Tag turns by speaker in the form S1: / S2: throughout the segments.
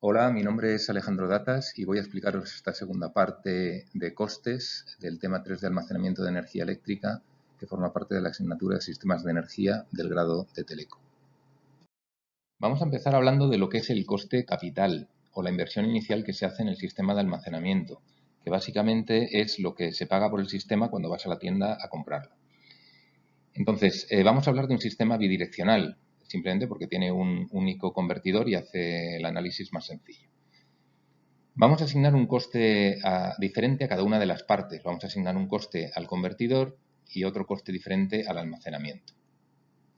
S1: Hola, mi nombre es Alejandro Datas y voy a explicaros esta segunda parte de costes del tema 3 de almacenamiento de energía eléctrica que forma parte de la asignatura de sistemas de energía del grado de Teleco. Vamos a empezar hablando de lo que es el coste capital o la inversión inicial que se hace en el sistema de almacenamiento, que básicamente es lo que se paga por el sistema cuando vas a la tienda a comprarlo. Entonces, vamos a hablar de un sistema bidireccional, simplemente porque tiene un único convertidor y hace el análisis más sencillo. Vamos a asignar un coste diferente a cada una de las partes. Vamos a asignar un coste al convertidor y otro coste diferente al almacenamiento.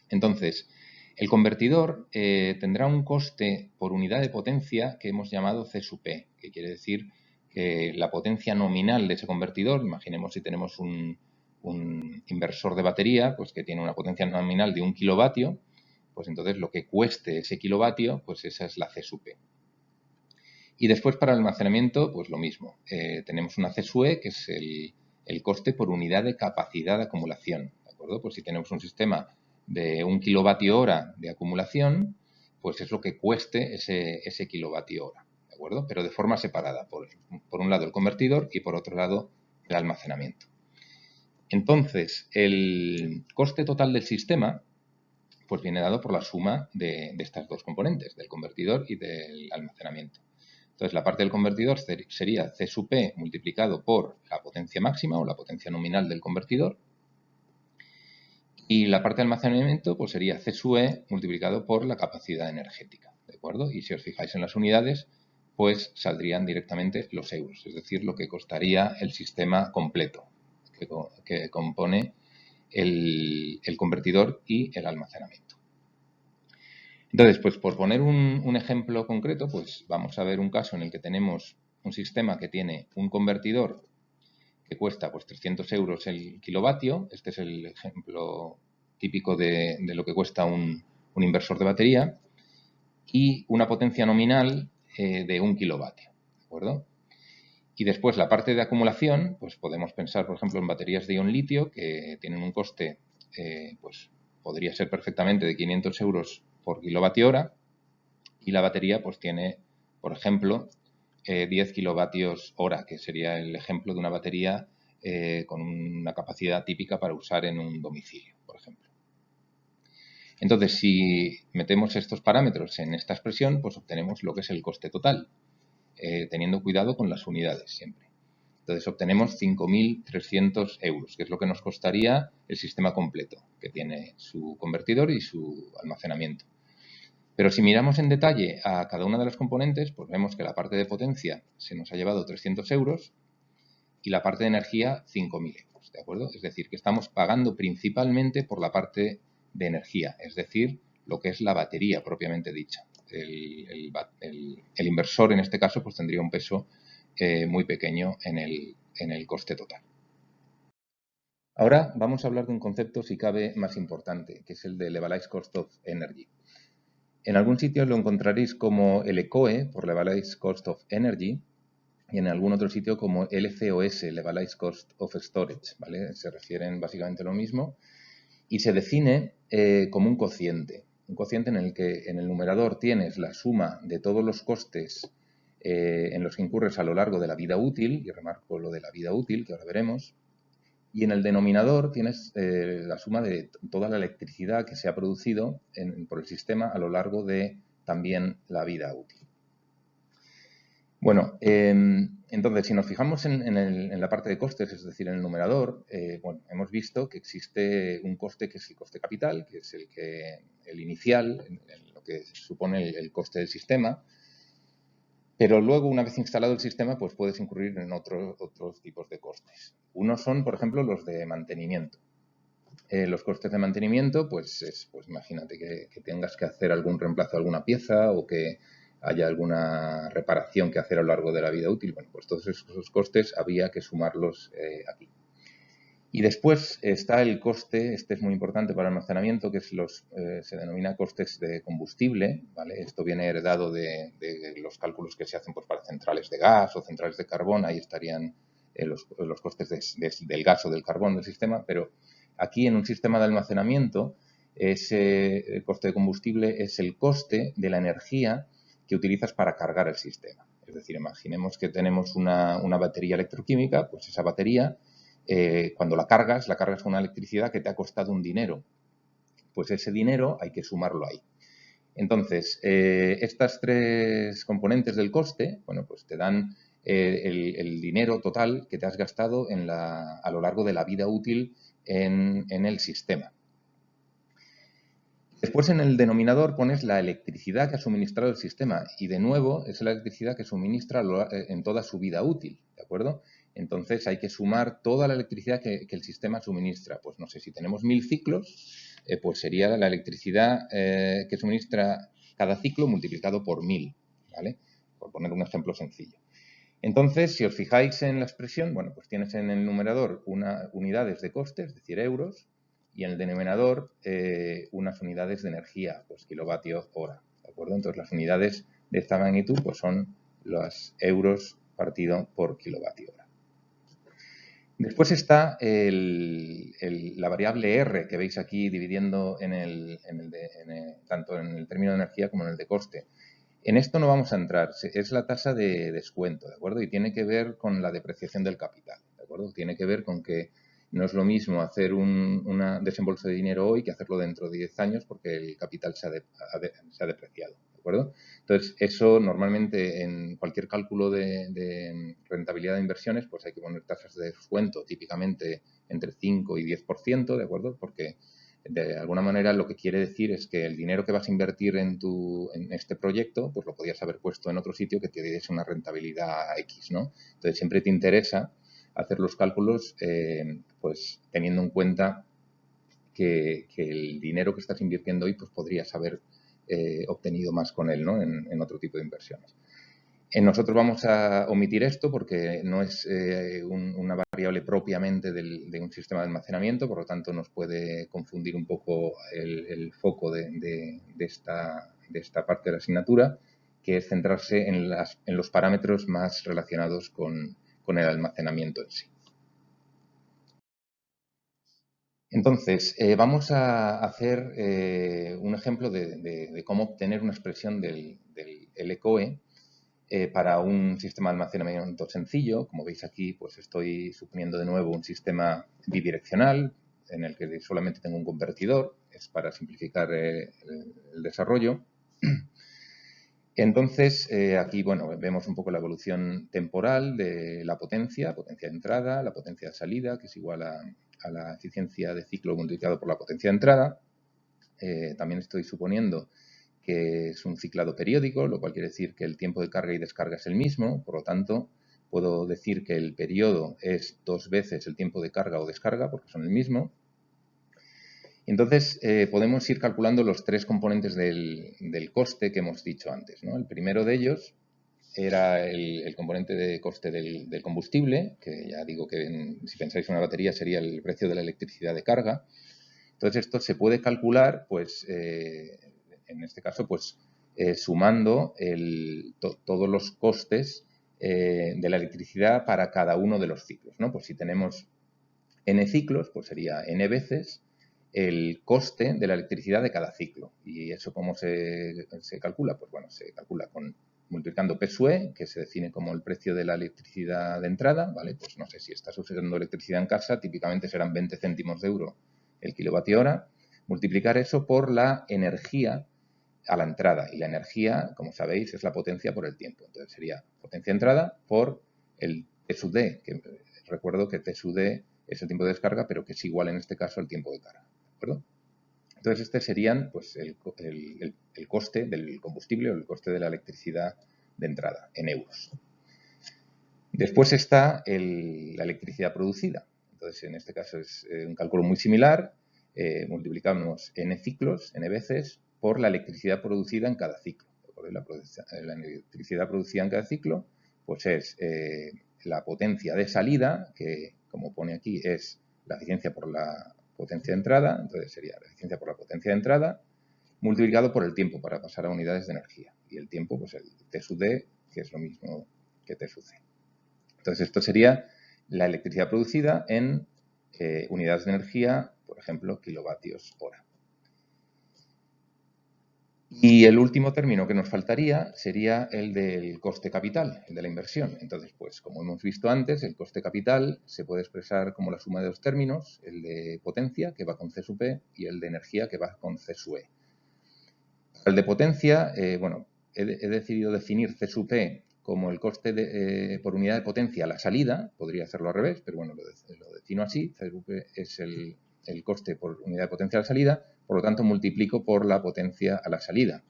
S1: Entonces, el convertidor tendrá un coste por unidad de potencia que hemos llamado C sub P, que quiere decir que la potencia nominal de ese convertidor, imaginemos si tenemos un inversor de batería, pues que tiene una potencia nominal de 1 kilovatio, pues entonces lo que cueste ese kilovatio, pues esa es la C sub P. Y después para el almacenamiento, pues lo mismo. Tenemos una CSUE, que es el coste por unidad de capacidad de acumulación. ¿De acuerdo? Pues si tenemos un sistema de 1 kilovatio hora de acumulación, pues es lo que cueste ese kilovatio hora. ¿De acuerdo? Pero de forma separada. Por un lado el convertidor y por otro lado el almacenamiento. Entonces, el coste total del sistema pues viene dado por la suma de estas dos componentes, del convertidor y del almacenamiento. Entonces, la parte del convertidor sería C sub P multiplicado por la potencia máxima o la potencia nominal del convertidor. Y la parte de almacenamiento pues sería C sub E multiplicado por la capacidad energética. ¿De acuerdo? Y si os fijáis en las unidades, pues saldrían directamente los euros, es decir, lo que costaría el sistema completo que compone el convertidor y el almacenamiento. Entonces, pues por poner un ejemplo concreto, pues vamos a ver un caso en el que tenemos un sistema que tiene un convertidor que cuesta pues 300 euros el kilovatio. Este es el ejemplo típico de lo que cuesta un inversor de batería, y una potencia nominal de 1 kilovatio. ¿De acuerdo? Y después la parte de acumulación, pues podemos pensar, por ejemplo, en baterías de ion litio que tienen un coste, pues podría ser perfectamente de 500 euros por kilovatio hora, y la batería pues tiene, por ejemplo, 10 kilovatios hora, que sería el ejemplo de una batería con una capacidad típica para usar en un domicilio, por ejemplo. Entonces, si metemos estos parámetros en esta expresión, pues obtenemos lo que es el coste total, teniendo cuidado con las unidades siempre. Entonces obtenemos 5.300 euros, que es lo que nos costaría el sistema completo, que tiene su convertidor y su almacenamiento. Pero si miramos en detalle a cada una de las componentes, pues vemos que la parte de potencia se nos ha llevado 300 euros y la parte de energía 5.000 euros, ¿de acuerdo? Es decir, que estamos pagando principalmente por la parte de energía, es decir, lo que es la batería propiamente dicha. El inversor, en este caso, pues tendría un peso muy pequeño en el coste total. Ahora vamos a hablar de un concepto, si cabe, más importante, que es el de Levelized Cost of Energy. En algún sitio lo encontraréis como LCOE, por Levelized Cost of Energy, y en algún otro sitio como LCOS, Levelized Cost of Storage, ¿vale? Se refieren básicamente a lo mismo y se define como un cociente en el que en el numerador tienes la suma de todos los costes en los que incurres a lo largo de la vida útil, y remarco lo de la vida útil, que ahora veremos, y en el denominador tienes la suma de toda la electricidad que se ha producido por el sistema a lo largo de también la vida útil. Bueno, entonces, si nos fijamos en la parte de costes, es decir, en el numerador, bueno, hemos visto que existe un coste que es el coste capital, que es el inicial, lo que supone el coste del sistema. Pero luego, una vez instalado el sistema, pues puedes incurrir en otros tipos de costes. Unos son, por ejemplo, los de mantenimiento. Los costes de mantenimiento, pues imagínate que tengas que hacer algún reemplazo a alguna pieza o que haya alguna reparación que hacer a lo largo de la vida útil. Bueno, pues todos esos costes había que sumarlos aquí. Y después está el coste, este es muy importante para el almacenamiento, que es se denomina costes de combustible, ¿vale? Esto viene heredado de los cálculos que se hacen pues, para centrales de gas o centrales de carbón, ahí estarían los costes del gas o del carbón del sistema, pero aquí en un sistema de almacenamiento ese coste de combustible es el coste de la energía que utilizas para cargar el sistema. Es decir, imaginemos que tenemos una batería electroquímica, pues esa batería, cuando la cargas con una electricidad que te ha costado un dinero. Pues ese dinero hay que sumarlo ahí. Entonces, estas tres componentes del coste, bueno, pues te dan el dinero total que te has gastado a lo largo de la vida útil en el sistema. Después, en el denominador pones la electricidad que ha suministrado el sistema y, de nuevo, es la electricidad que suministra en toda su vida útil, ¿de acuerdo? Entonces, hay que sumar toda la electricidad que el sistema suministra. Pues no sé, si tenemos 1000 ciclos, pues sería la electricidad que suministra cada ciclo multiplicado por 1000, ¿vale? Por poner un ejemplo sencillo. Entonces, si os fijáis en la expresión, bueno, pues tienes en el numerador unidades de coste, es decir, euros, y en el denominador unas unidades de energía, pues kilovatio hora, ¿de acuerdo? Entonces, las unidades de esta magnitud pues son los euros partido por kilovatio hora. Después está la variable R que veis aquí dividiendo tanto en el término de energía como en el de coste. En esto no vamos a entrar, es la tasa de descuento, ¿de acuerdo? Y tiene que ver con la depreciación del capital, ¿de acuerdo? Tiene que ver con que no es lo mismo hacer un desembolso de dinero hoy que hacerlo dentro de 10 años porque el capital se ha depreciado, ¿de acuerdo? Entonces, eso normalmente en cualquier cálculo de rentabilidad de inversiones, pues hay que poner tasas de descuento, típicamente entre 5 y 10%, ¿de acuerdo? Porque de alguna manera lo que quiere decir es que el dinero que vas a invertir en este proyecto, pues lo podías haber puesto en otro sitio que te diese una rentabilidad X, ¿no? Entonces, siempre te interesa hacer los cálculos pues teniendo en cuenta que el dinero que estás invirtiendo hoy pues podrías haber obtenido más con él, ¿no? En otro tipo de inversiones. Nosotros vamos a omitir esto porque no es una variable propiamente de un sistema de almacenamiento, por lo tanto nos puede confundir un poco el foco de esta parte de la asignatura, que es centrarse en los parámetros más relacionados con el almacenamiento en sí. Entonces, vamos a hacer un ejemplo de cómo obtener una expresión del LCOE para un sistema de almacenamiento sencillo. Como veis aquí, pues estoy suponiendo de nuevo un sistema bidireccional en el que solamente tengo un convertidor. Es para simplificar el desarrollo. Entonces, aquí, bueno, vemos un poco la evolución temporal de la potencia de entrada, la potencia de salida, que es igual a la eficiencia de ciclo multiplicado por la potencia de entrada. También estoy suponiendo que es un ciclado periódico, lo cual quiere decir que el tiempo de carga y descarga es el mismo, por lo tanto, puedo decir que el periodo es 2 veces el tiempo de carga o descarga, porque son el mismo. Entonces, podemos ir calculando los tres componentes del coste que hemos dicho antes, ¿no? El primero de ellos era el componente de coste del combustible, que ya digo que si pensáis en una batería sería el precio de la electricidad de carga. Entonces, esto se puede calcular, pues, en este caso, pues, sumando todos los costes de la electricidad para cada uno de los ciclos, ¿no? Pues si tenemos n ciclos, pues sería n veces el coste de la electricidad de cada ciclo. ¿Y eso cómo se calcula? Pues bueno, se calcula multiplicando P sub E, que se define como el precio de la electricidad de entrada, ¿vale? Pues no sé, si estás usando electricidad en casa, típicamente serán 20 céntimos de euro el kilovatio hora, multiplicar eso por la energía a la entrada. Y la energía, como sabéis, es la potencia por el tiempo. Entonces sería potencia de entrada por el T sub D, que recuerdo que T sub D es el tiempo de descarga, pero que es igual en este caso al tiempo de carga, ¿de acuerdo? Entonces, este serían pues, el coste del combustible o el coste de la electricidad de entrada en euros. Después está la electricidad producida. Entonces, en este caso es un cálculo muy similar. Multiplicamos n ciclos, n veces, por la electricidad producida en cada ciclo. La electricidad producida en cada ciclo pues es la potencia de salida, que como pone aquí es la eficiencia por la potencia de entrada. Entonces sería la eficiencia por la potencia de entrada multiplicado por el tiempo para pasar a unidades de energía. Y el tiempo, pues el T sub D, que es lo mismo que T sub C. Entonces, esto sería la electricidad producida en unidades de energía, por ejemplo, kilovatios hora. Y el último término que nos faltaría sería el del coste capital, el de la inversión. Entonces, pues como hemos visto antes, el coste capital se puede expresar como la suma de dos términos, el de potencia, que va con C sub P, y el de energía, que va con C sub E. Para el de potencia, bueno, he decidido definir C sub P como el coste por unidad de potencia a la salida, podría hacerlo al revés, pero bueno, lo defino así, C sub P es el coste por unidad de potencia a la salida, por lo tanto multiplico por la potencia a la salida,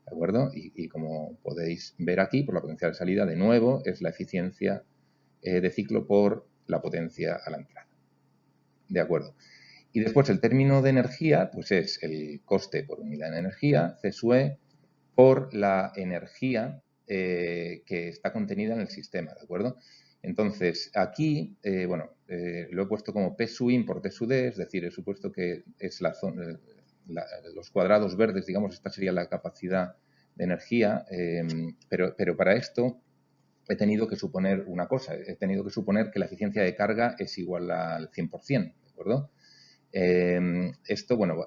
S1: ¿de acuerdo? Y como podéis ver aquí, por la potencia de salida, de nuevo, es la eficiencia de ciclo por la potencia a la entrada. ¿De acuerdo? Y después el término de energía, pues es el coste por unidad de energía, C sub E, por la energía que está contenida en el sistema, ¿de acuerdo? Entonces, aquí, bueno, lo he puesto como P sub in por T sub D, es decir, he supuesto que es la zona, los cuadrados verdes, digamos, esta sería la capacidad de energía, pero para esto he tenido que suponer una cosa, he tenido que suponer que la eficiencia de carga es igual al 100%, ¿de acuerdo? Esto, bueno,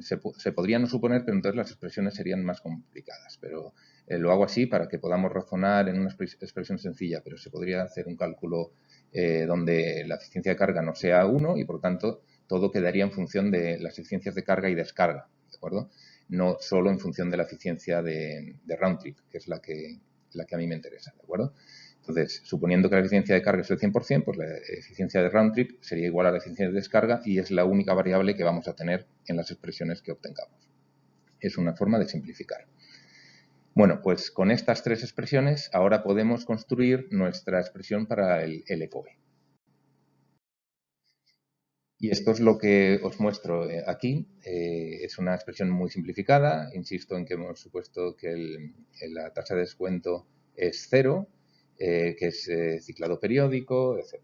S1: se podría no suponer, pero entonces las expresiones serían más complicadas, pero lo hago así para que podamos razonar en una expresión sencilla, pero se podría hacer un cálculo donde la eficiencia de carga no sea 1 y, por lo tanto, todo quedaría en función de las eficiencias de carga y descarga, ¿de acuerdo? No solo en función de la eficiencia de round trip, que es la que a mí me interesa, ¿de acuerdo? Entonces, suponiendo que la eficiencia de carga es el 100%, pues la eficiencia de round trip sería igual a la eficiencia de descarga y es la única variable que vamos a tener en las expresiones que obtengamos. Es una forma de simplificar. Bueno, pues con estas tres expresiones ahora podemos construir nuestra expresión para el LCOE. Y esto es lo que os muestro aquí. Es una expresión muy simplificada. Insisto en que hemos supuesto que la tasa de descuento es 0, que es ciclado periódico, etc.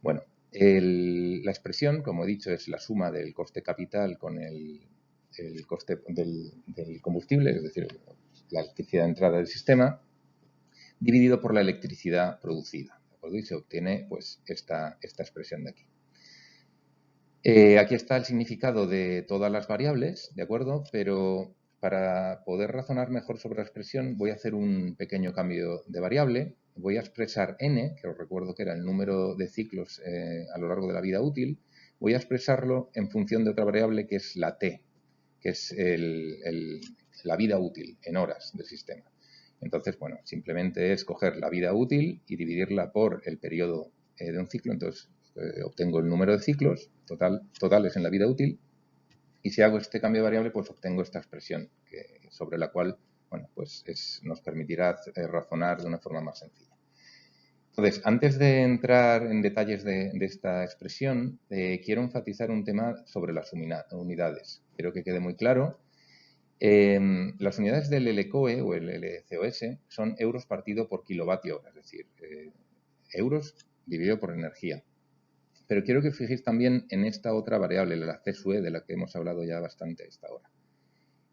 S1: Bueno, la expresión, como he dicho, es la suma del coste capital con el coste del combustible, es decir, la electricidad de entrada del sistema, dividido por la electricidad producida, ¿de acuerdo? Y se obtiene pues esta expresión de aquí. Aquí está el significado de todas las variables, ¿de acuerdo? Pero para poder razonar mejor sobre la expresión voy a hacer un pequeño cambio de variable. Voy a expresar n, que os recuerdo que era el número de ciclos a lo largo de la vida útil. Voy a expresarlo en función de otra variable que es la t, que es la vida útil en horas del sistema. Entonces, bueno, simplemente es coger la vida útil y dividirla por el periodo de un ciclo. Entonces, obtengo el número de ciclos totales en la vida útil y si hago este cambio de variable, pues obtengo esta expresión sobre la cual, bueno, pues nos permitirá razonar de una forma más sencilla. Entonces, antes de entrar en detalles de esta expresión, quiero enfatizar un tema sobre las unidades. Quiero que quede muy claro. Las unidades del LCOE o el LCOS son euros partido por kilovatio hora, es decir, euros dividido por energía. Pero quiero que fijéis también en esta otra variable, la C sub E, de la que hemos hablado ya bastante esta hora.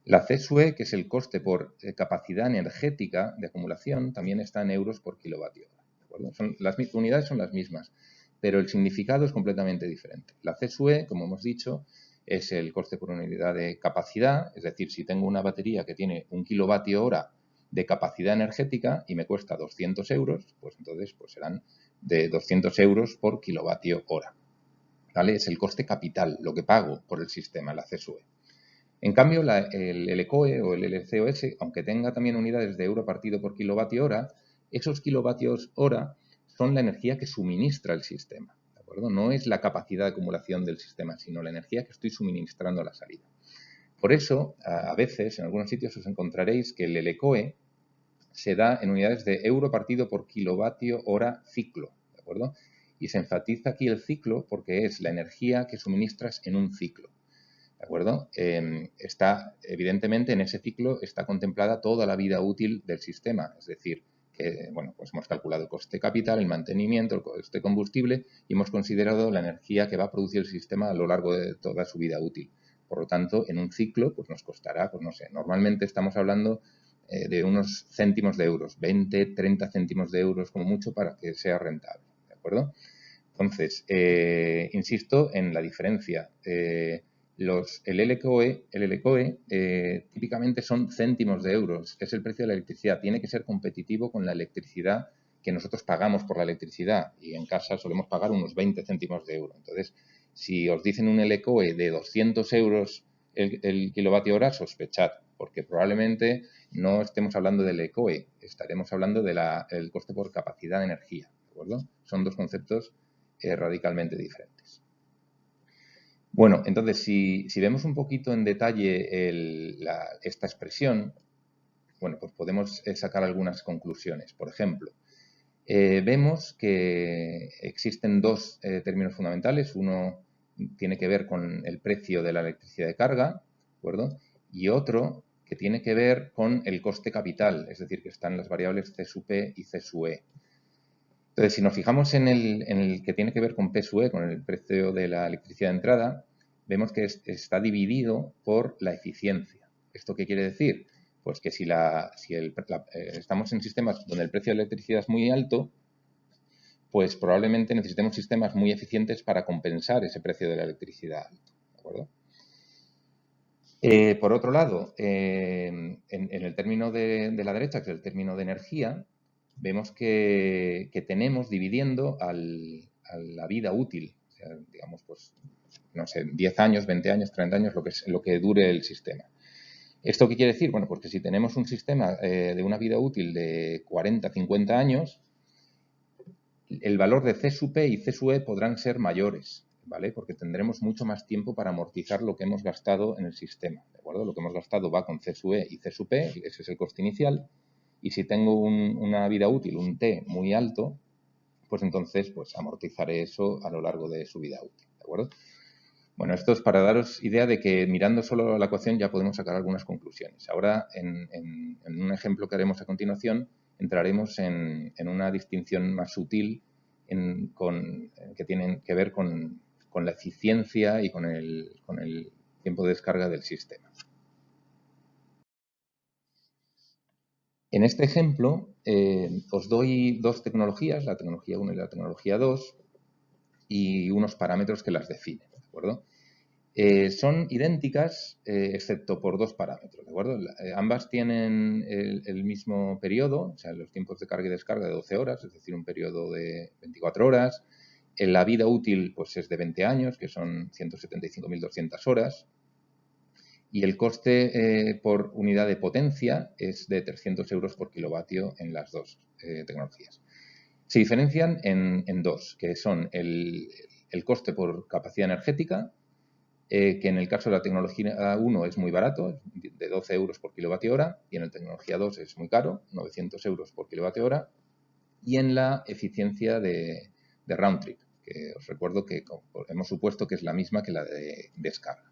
S1: La C sub E, que es el coste por capacidad energética de acumulación, también está en euros por kilovatio hora. ¿De acuerdo? Las unidades son las mismas, pero el significado es completamente diferente. La C sub E, como hemos dicho, es el coste por unidad de capacidad, es decir, si tengo una batería que tiene 1 kilovatio hora de capacidad energética y me cuesta 200 euros, pues entonces pues serán de 200 euros por kilovatio hora. ¿Vale? Es el coste capital, lo que pago por el sistema, la C sub E. En cambio, el LCOE o el LCOS, aunque tenga también unidades de euro partido por kilovatio hora, esos kilovatios hora son la energía que suministra el sistema, ¿de acuerdo? No es la capacidad de acumulación del sistema, sino la energía que estoy suministrando a la salida. Por eso, a veces, en algunos sitios os encontraréis que el LCOE se da en unidades de euro partido por kilovatio hora ciclo, ¿de acuerdo? Y se enfatiza aquí el ciclo porque es la energía que suministras en un ciclo. ¿De acuerdo? Evidentemente, en ese ciclo está contemplada toda la vida útil del sistema, es decir, que, bueno, pues hemos calculado el coste capital, el mantenimiento, el coste combustible y hemos considerado la energía que va a producir el sistema a lo largo de toda su vida útil. Por lo tanto, en un ciclo, pues nos costará, pues no sé, normalmente estamos hablando de unos céntimos de euros, 20, 30 céntimos de euros como mucho para que sea rentable, ¿de acuerdo? Entonces, insisto en la diferencia. el LCOE típicamente son céntimos de euros, es el precio de la electricidad. Tiene que ser competitivo con la electricidad que nosotros pagamos por la electricidad y en casa solemos pagar unos 20 céntimos de euro. Entonces, si os dicen un LCOE de 200 euros el kilovatio hora, sospechad, porque probablemente no estemos hablando del LCOE, estaremos hablando del coste por capacidad de energía, ¿de acuerdo? Son dos conceptos radicalmente diferentes. Bueno, entonces, si vemos un poquito en detalle esta expresión, bueno, pues podemos sacar algunas conclusiones. Por ejemplo, vemos que existen dos términos fundamentales. Uno tiene que ver con el precio de la electricidad de carga, ¿de acuerdo? Y otro que tiene que ver con el coste capital, es decir, que están las variables C sub P y C sub E. Entonces, si nos fijamos en el que tiene que ver con P sub E, con el precio de la electricidad de entrada, vemos que está dividido por la eficiencia. ¿Esto qué quiere decir? Pues que si estamos en sistemas donde el precio de la electricidad es muy alto, pues probablemente necesitemos sistemas muy eficientes para compensar ese precio de la electricidad alto, ¿de acuerdo? Por otro lado, en el término de la derecha, que es el término de energía, vemos que tenemos dividiendo a la vida útil, o sea, digamos, pues, no sé, 10 años, 20 años, 30 años, lo que dure el sistema. ¿Esto qué quiere decir? Bueno, pues que si tenemos un sistema de una vida útil de 40, 50 años, el valor de C sub P y C sub E podrán ser mayores, ¿vale? Porque tendremos mucho más tiempo para amortizar lo que hemos gastado en el sistema, ¿de acuerdo? Lo que hemos gastado va con C sub E y C sub P, ese es el coste inicial, y si tengo una vida útil, un T muy alto, pues entonces pues amortizaré eso a lo largo de su vida útil, ¿de acuerdo? Bueno, esto es para daros idea de que mirando solo la ecuación ya podemos sacar algunas conclusiones. Ahora, en un ejemplo que haremos a continuación, entraremos en una distinción más sutil que tiene que ver con la eficiencia y con el tiempo de descarga del sistema. En este ejemplo os doy dos tecnologías, la tecnología 1 y la tecnología 2, y unos parámetros que las definen, ¿de acuerdo? Son idénticas excepto por dos parámetros, ¿de acuerdo? Ambas tienen el mismo periodo, o sea, los tiempos de carga y descarga de 12 horas, es decir, un periodo de 24 horas. La vida útil pues es de 20 años, que son 175.200 horas. Y el coste por unidad de potencia es de 300 euros por kilovatio en las dos tecnologías. Se diferencian en dos, que son el coste por capacidad energética, que en el caso de la tecnología 1 es muy barato, de 12 euros por kilovatio hora, y en la tecnología 2 es muy caro, 900 euros por kilovatio hora, y en la eficiencia de round trip, que os recuerdo que hemos supuesto que es la misma que la de descarga.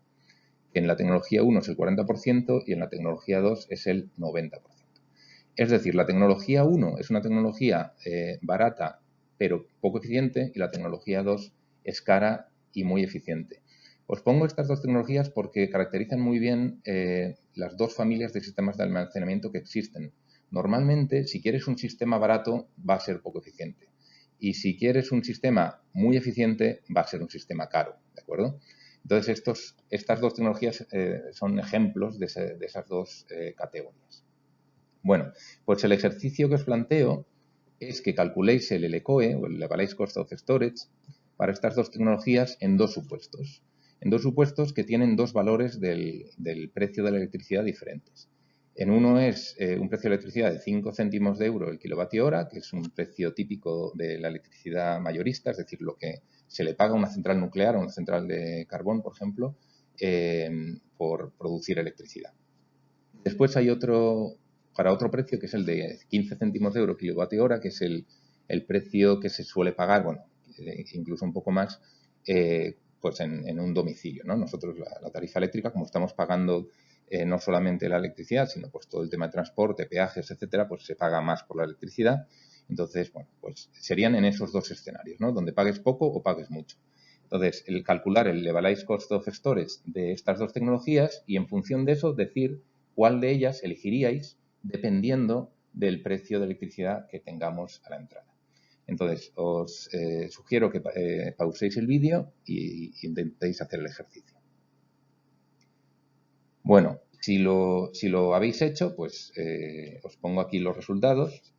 S1: En la tecnología 1 es el 40% y en la tecnología 2 es el 90%. Es decir, la tecnología 1 es una tecnología barata pero poco eficiente y la tecnología 2 es cara y muy eficiente. Os pongo estas dos tecnologías porque caracterizan muy bien las dos familias de sistemas de almacenamiento que existen. Normalmente, si quieres un sistema barato, va a ser poco eficiente. Y si quieres un sistema muy eficiente, va a ser un sistema caro, ¿de acuerdo? Entonces, estas dos tecnologías son ejemplos de esas dos categorías. Bueno, pues el ejercicio que os planteo es que calculéis el LCOE, o el Levelized Cost of Storage, para estas dos tecnologías en dos supuestos. En dos supuestos que tienen dos valores del precio de la electricidad diferentes. En uno es un precio de electricidad de 5 céntimos de euro el kilovatio hora, que es un precio típico de la electricidad mayorista, es decir, lo que se le paga a una central nuclear o a una central de carbón, por ejemplo, por producir electricidad. Después hay para otro precio, que es el de 15 céntimos de euro kilovatio hora, que es el precio que se suele pagar, bueno, incluso un poco más, pues en un domicilio, ¿no? Nosotros la tarifa eléctrica, como estamos pagando no solamente la electricidad, sino pues todo el tema de transporte, peajes, etcétera, pues se paga más por la electricidad. Entonces, bueno, pues serían en esos dos escenarios, ¿no? Donde pagues poco o pagues mucho. Entonces, el calcular el Levelized Cost of Storage de estas dos tecnologías y en función de eso decir cuál de ellas elegiríais dependiendo del precio de electricidad que tengamos a la entrada. Entonces, os sugiero que pauséis el vídeo e intentéis hacer el ejercicio. Bueno, si lo habéis hecho, pues os pongo aquí los resultados.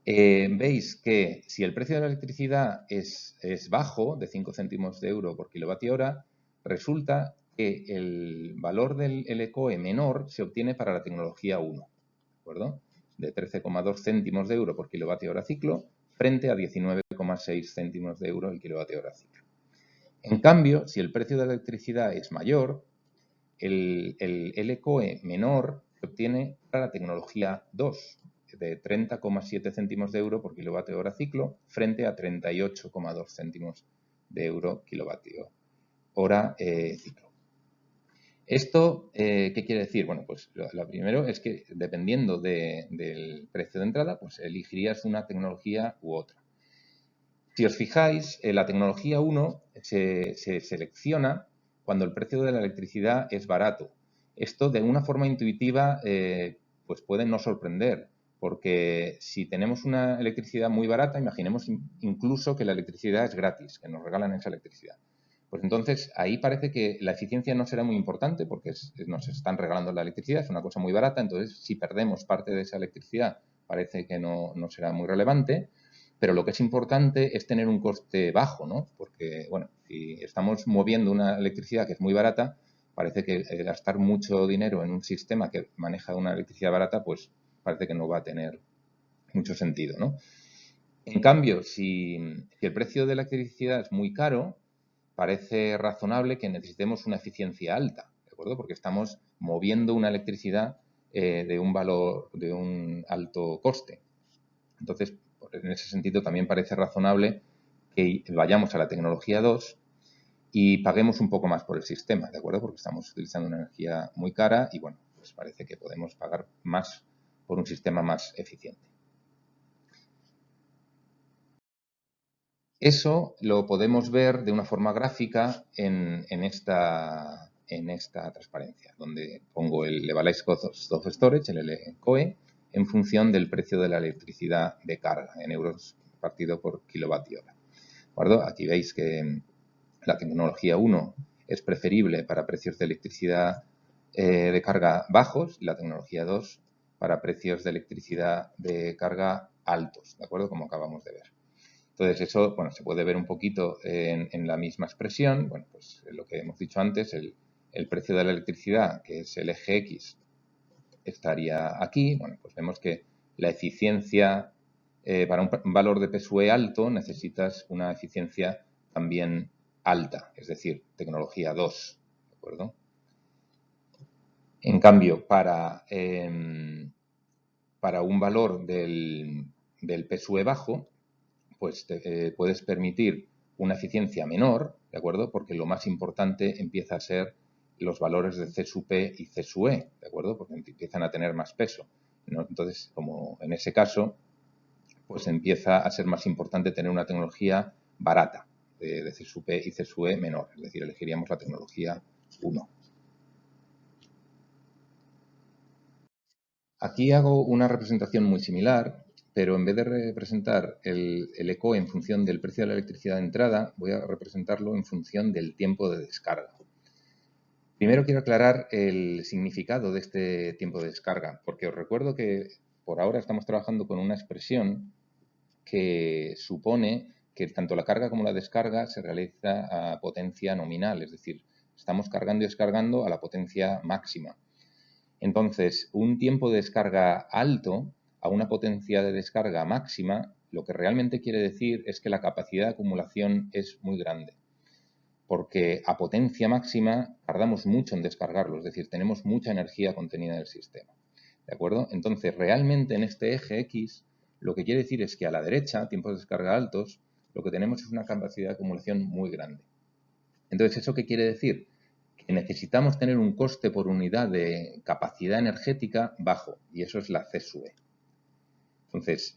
S1: Veis que si el precio de la electricidad es bajo, de 5 céntimos de euro por kilovatio hora, resulta que el valor del LCOE menor se obtiene para la tecnología 1, ¿de acuerdo? De 13,2 céntimos de euro por kilovatio hora ciclo frente a 19,6 céntimos de euro el kilovatio hora ciclo. En cambio, si el precio de la electricidad es mayor, el LCOE menor se obtiene para la tecnología 2, de 30,7 céntimos de euro por kilovatio hora ciclo frente a 38,2 céntimos de euro kilovatio hora ciclo. ¿Esto qué quiere decir? Bueno, pues lo primero es que dependiendo del precio de entrada, pues elegirías una tecnología u otra. Si os fijáis, la tecnología 1 se selecciona cuando el precio de la electricidad es barato. Esto de una forma intuitiva pues puede no sorprender, porque si tenemos una electricidad muy barata, imaginemos incluso que la electricidad es gratis, que nos regalan esa electricidad. Pues entonces ahí parece que la eficiencia no será muy importante porque nos están regalando la electricidad, es una cosa muy barata, entonces si perdemos parte de esa electricidad parece que no será muy relevante. Pero lo que es importante es tener un coste bajo, ¿no? Porque, bueno, si estamos moviendo una electricidad que es muy barata, parece que gastar mucho dinero en un sistema que maneja una electricidad barata, pues parece que no va a tener mucho sentido, ¿no? En cambio, si el precio de la electricidad es muy caro, parece razonable que necesitemos una eficiencia alta, ¿de acuerdo? Porque estamos moviendo una electricidad de un valor, de un alto coste. Entonces, en ese sentido también parece razonable que vayamos a la tecnología 2 y paguemos un poco más por el sistema, ¿de acuerdo? Porque estamos utilizando una energía muy cara y, bueno, pues parece que podemos pagar más por un sistema más eficiente. Eso lo podemos ver de una forma gráfica en esta transparencia, donde pongo el Levelized Cost of Storage, el LCOE, en función del precio de la electricidad de carga, en euros partido por kilovatio hora. ¿De acuerdo? Aquí veis que la tecnología 1 es preferible para precios de electricidad de carga bajos y la tecnología 2 para precios de electricidad de carga altos, ¿de acuerdo? Como acabamos de ver. Entonces, eso, bueno, se puede ver un poquito en la misma expresión. Bueno, pues lo que hemos dicho antes, el precio de la electricidad, que es el eje X, estaría aquí. Bueno, pues vemos que la eficiencia, para un valor de PSUE alto, necesitas una eficiencia también alta, es decir, tecnología 2, ¿de acuerdo? En cambio, para un valor del PSUE bajo, pues puedes permitir una eficiencia menor, ¿de acuerdo? Porque lo más importante empieza a ser los valores de C sub P y C sub E, ¿de acuerdo? Porque empiezan a tener más peso, ¿no? Entonces, como en ese caso, pues empieza a ser más importante tener una tecnología barata de C sub P y C sub E menor, es decir, elegiríamos la tecnología 1. Aquí hago una representación muy similar, pero en vez de representar el ECO en función del precio de la electricidad de entrada, voy a representarlo en función del tiempo de descarga. Primero quiero aclarar el significado de este tiempo de descarga, porque os recuerdo que por ahora estamos trabajando con una expresión que supone que tanto la carga como la descarga se realiza a potencia nominal, es decir, estamos cargando y descargando a la potencia máxima. Entonces, un tiempo de descarga alto a una potencia de descarga máxima, lo que realmente quiere decir es que la capacidad de acumulación es muy grande, porque a potencia máxima tardamos mucho en descargarlo, es decir, tenemos mucha energía contenida en el sistema. ¿De acuerdo? Entonces, realmente en este eje X, lo que quiere decir es que a la derecha, tiempos de descarga altos, lo que tenemos es una capacidad de acumulación muy grande. Entonces, ¿eso qué quiere decir? Que necesitamos tener un coste por unidad de capacidad energética bajo, y eso es la C sub E. Entonces,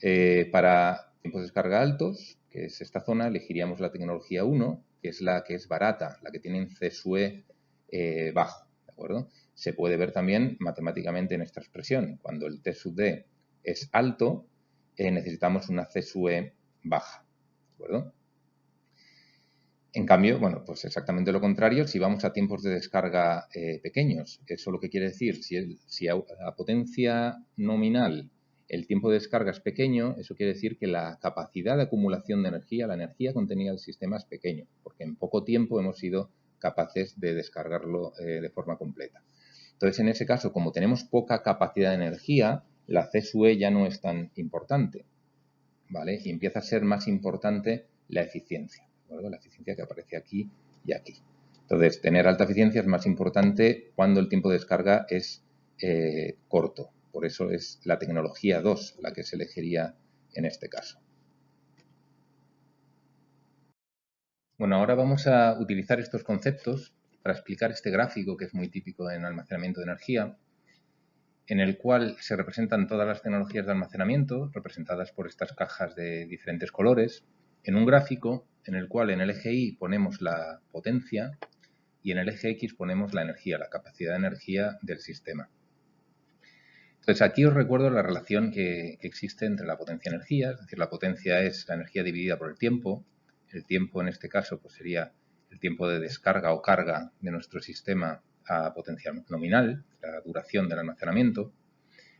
S1: para tiempos de descarga altos, que es esta zona, elegiríamos la tecnología 1, que es la que es barata, la que tiene un C sub E bajo, ¿de acuerdo? Se puede ver también matemáticamente en esta expresión. Cuando el T sub D es alto, necesitamos una C sub E baja, ¿de acuerdo? En cambio, bueno, pues exactamente lo contrario, si vamos a tiempos de descarga pequeños. Eso lo que quiere decir, si a potencia nominal el tiempo de descarga es pequeño, eso quiere decir que la capacidad de acumulación de energía, la energía contenida del sistema es pequeño, porque en poco tiempo hemos sido capaces de descargarlo de forma completa. Entonces, en ese caso, como tenemos poca capacidad de energía, la C sub E ya no es tan importante, ¿vale? Y empieza a ser más importante la eficiencia, ¿de acuerdo? La eficiencia que aparece aquí y aquí. Entonces, tener alta eficiencia es más importante cuando el tiempo de descarga es corto. Por eso es la tecnología 2 la que se elegiría en este caso. Bueno, ahora vamos a utilizar estos conceptos para explicar este gráfico que es muy típico en almacenamiento de energía, en el cual se representan todas las tecnologías de almacenamiento, representadas por estas cajas de diferentes colores, en un gráfico en el cual en el eje Y ponemos la potencia y en el eje X ponemos la energía, la capacidad de energía del sistema. Entonces, aquí os recuerdo la relación que existe entre la potencia y energía, es decir, la potencia es la energía dividida por el tiempo en este caso pues sería el tiempo de descarga o carga de nuestro sistema a potencia nominal, la duración del almacenamiento.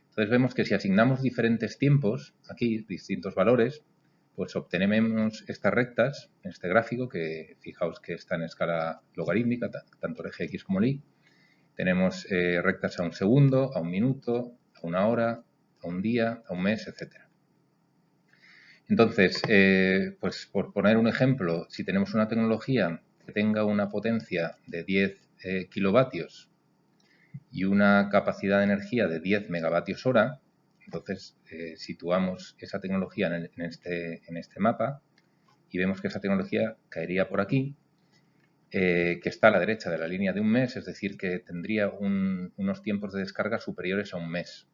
S1: Entonces vemos que si asignamos diferentes tiempos, aquí distintos valores, pues obtenemos estas rectas en este gráfico que fijaos que está en escala logarítmica, tanto el eje X como el Y. Tenemos rectas a un segundo, a un minuto, a una hora, a un día, a un mes, etc. Entonces, pues por poner un ejemplo, si tenemos una tecnología que tenga una potencia de 10 kilovatios y una capacidad de energía de 10 megavatios hora, entonces situamos esa tecnología en este mapa y vemos que esa tecnología caería por aquí, que está a la derecha de la línea de un mes, es decir, que tendría unos tiempos de descarga superiores a un mes.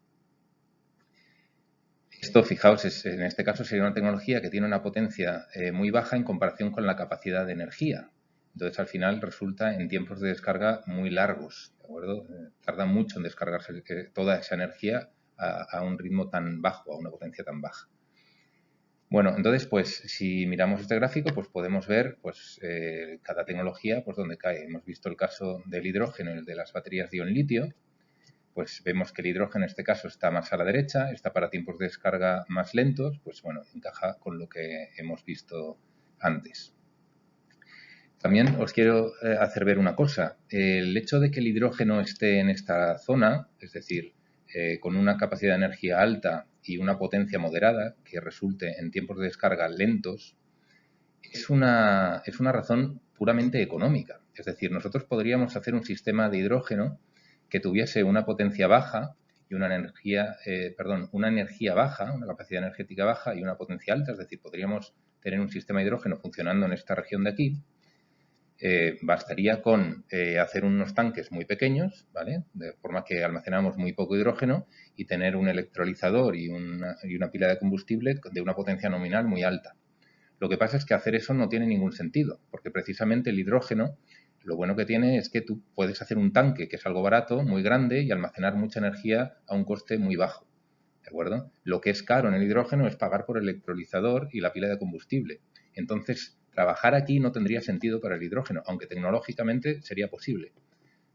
S1: Esto, fijaos, en este caso sería una tecnología que tiene una potencia muy baja en comparación con la capacidad de energía. Entonces, al final resulta en tiempos de descarga muy largos, ¿de acuerdo? Tarda mucho en descargarse toda esa energía a un ritmo tan bajo, a una potencia tan baja. Bueno, entonces, pues si miramos este gráfico, pues podemos ver pues cada tecnología pues dónde cae. Hemos visto el caso del hidrógeno, el de las baterías de ion litio. Pues vemos que el hidrógeno en este caso está más a la derecha, está para tiempos de descarga más lentos, pues bueno, encaja con lo que hemos visto antes. También os quiero hacer ver una cosa. El hecho de que el hidrógeno esté en esta zona, es decir, con una capacidad de energía alta y una potencia moderada que resulte en tiempos de descarga lentos, es una razón puramente económica. Es decir, nosotros podríamos hacer un sistema de hidrógeno que tuviese una potencia baja y una energía baja, una capacidad energética baja y una potencia alta. Es decir, podríamos tener un sistema de hidrógeno funcionando en esta región de aquí. Bastaría con hacer unos tanques muy pequeños, ¿vale? De forma que almacenamos muy poco hidrógeno y tener un electrolizador y una pila de combustible de una potencia nominal muy alta. Lo que pasa es que hacer eso no tiene ningún sentido, porque precisamente el hidrógeno, lo bueno que tiene es que tú puedes hacer un tanque, que es algo barato, muy grande, y almacenar mucha energía a un coste muy bajo, ¿de acuerdo? Lo que es caro en el hidrógeno es pagar por el electrolizador y la pila de combustible. Entonces, trabajar aquí no tendría sentido para el hidrógeno, aunque tecnológicamente sería posible.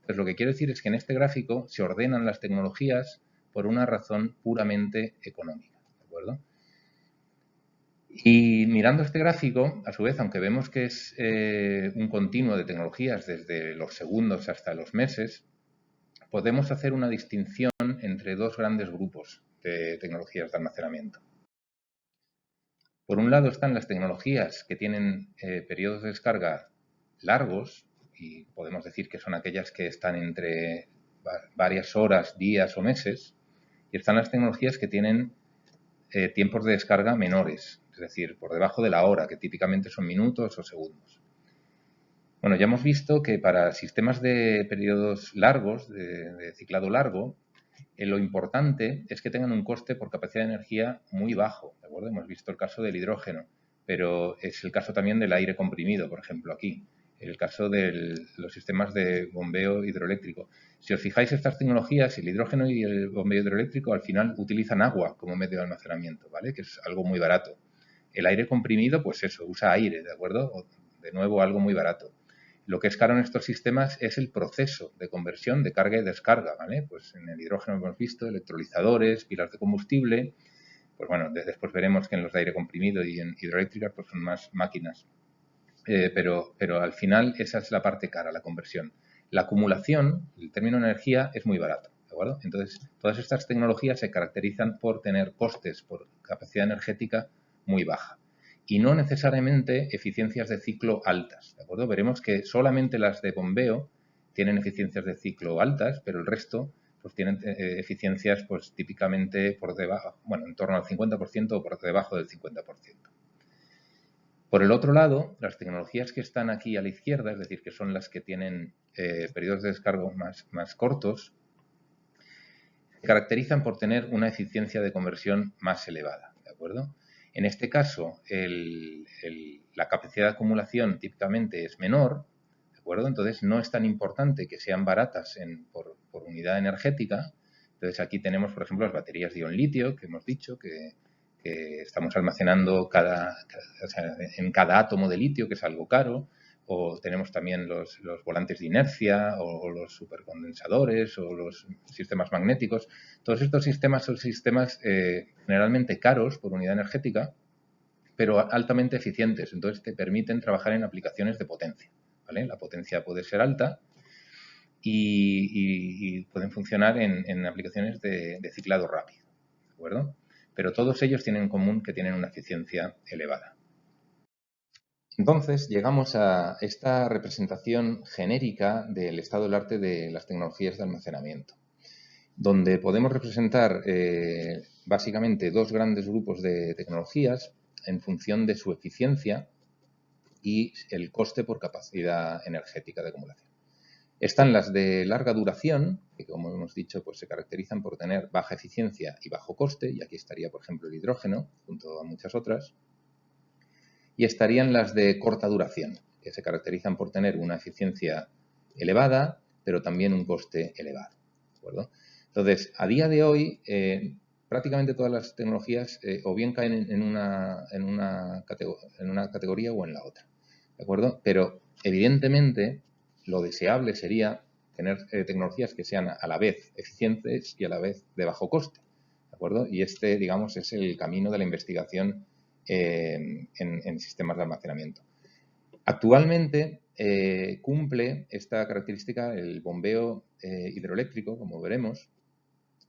S1: Entonces, lo que quiero decir es que en este gráfico se ordenan las tecnologías por una razón puramente económica, ¿de acuerdo? Y mirando este gráfico, a su vez, aunque vemos que es un continuo de tecnologías desde los segundos hasta los meses, podemos hacer una distinción entre dos grandes grupos de tecnologías de almacenamiento. Por un lado están las tecnologías que tienen periodos de descarga largos, y podemos decir que son aquellas que están entre varias horas, días o meses, y están las tecnologías que tienen tiempos de descarga menores, es decir, por debajo de la hora, que típicamente son minutos o segundos. Bueno, ya hemos visto que para sistemas de periodos largos, de ciclado largo, lo importante es que tengan un coste por capacidad de energía muy bajo, ¿de acuerdo? Hemos visto el caso del hidrógeno, pero es el caso también del aire comprimido, por ejemplo, aquí. El caso de los sistemas de bombeo hidroeléctrico. Si os fijáis, estas tecnologías, el hidrógeno y el bombeo hidroeléctrico, al final utilizan agua como medio de almacenamiento, ¿vale? Que es algo muy barato. El aire comprimido, pues eso, usa aire, ¿de acuerdo? de nuevo algo muy barato. Lo que es caro en estos sistemas es el proceso de conversión de carga y descarga, ¿vale? Pues en el hidrógeno hemos visto electrolizadores, pilas de combustible. Pues bueno, después veremos que en los de aire comprimido y en hidroeléctricas pues son más máquinas. Pero al final esa es la parte cara, la conversión. La acumulación, el término energía, es muy barato, ¿de acuerdo? Entonces, todas estas tecnologías se caracterizan por tener costes por capacidad energética muy baja y no necesariamente eficiencias de ciclo altas, ¿de acuerdo? Veremos que solamente las de bombeo tienen eficiencias de ciclo altas, pero el resto pues tienen eficiencias pues típicamente por debajo, bueno, en torno al 50% o por debajo del 50%. Por el otro lado, las tecnologías que están aquí a la izquierda, es decir, que son las que tienen periodos de descarga más cortos, se caracterizan por tener una eficiencia de conversión más elevada, ¿de acuerdo? En este caso, la capacidad de acumulación típicamente es menor, ¿de acuerdo? Entonces, no es tan importante que sean baratas por unidad energética. Entonces, aquí tenemos, por ejemplo, las baterías de ion litio, que hemos dicho que estamos almacenando en cada átomo de litio, que es algo caro, o tenemos también los volantes de inercia, o los supercondensadores, o los sistemas magnéticos. Todos estos sistemas son sistemas generalmente caros por unidad energética, pero altamente eficientes. Entonces, te permiten trabajar en aplicaciones de potencia, ¿vale? La potencia puede ser alta y pueden funcionar en aplicaciones de ciclado rápido, ¿de acuerdo? Pero todos ellos tienen en común que tienen una eficiencia elevada. Entonces, llegamos a esta representación genérica del estado del arte de las tecnologías de almacenamiento, donde podemos representar básicamente dos grandes grupos de tecnologías en función de su eficiencia y el coste por capacidad energética de acumulación. Están las de larga duración, que como hemos dicho, pues se caracterizan por tener baja eficiencia y bajo coste, y aquí estaría, por ejemplo, el hidrógeno, junto a muchas otras. Y estarían las de corta duración, que se caracterizan por tener una eficiencia elevada, pero también un coste elevado, ¿de acuerdo? Entonces, a día de hoy, prácticamente todas las tecnologías o bien caen en una categoría o en la otra, ¿de acuerdo? Pero, evidentemente, lo deseable sería tener tecnologías que sean a la vez eficientes y a la vez de bajo coste, ¿de acuerdo? Y este, digamos, es el camino de la investigación en sistemas de almacenamiento. Actualmente cumple esta característica el bombeo hidroeléctrico, como veremos,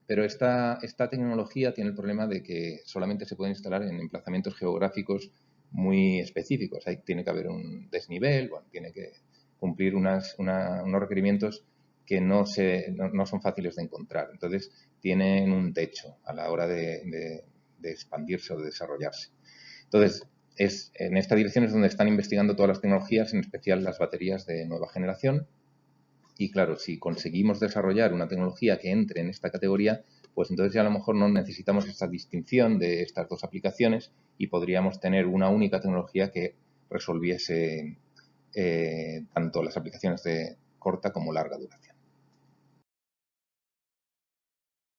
S1: pero esta tecnología tiene el problema de que solamente se puede instalar en emplazamientos geográficos muy específicos. Ahí tiene que haber un desnivel, bueno, tiene que cumplir unos requerimientos que no son fáciles de encontrar. Entonces, tienen un techo a la hora de expandirse o de desarrollarse. Entonces, en esta dirección es donde están investigando todas las tecnologías, en especial las baterías de nueva generación. Y claro, si conseguimos desarrollar una tecnología que entre en esta categoría, pues entonces ya a lo mejor no necesitamos esta distinción de estas dos aplicaciones y podríamos tener una única tecnología que resolviese tanto las aplicaciones de corta como larga duración.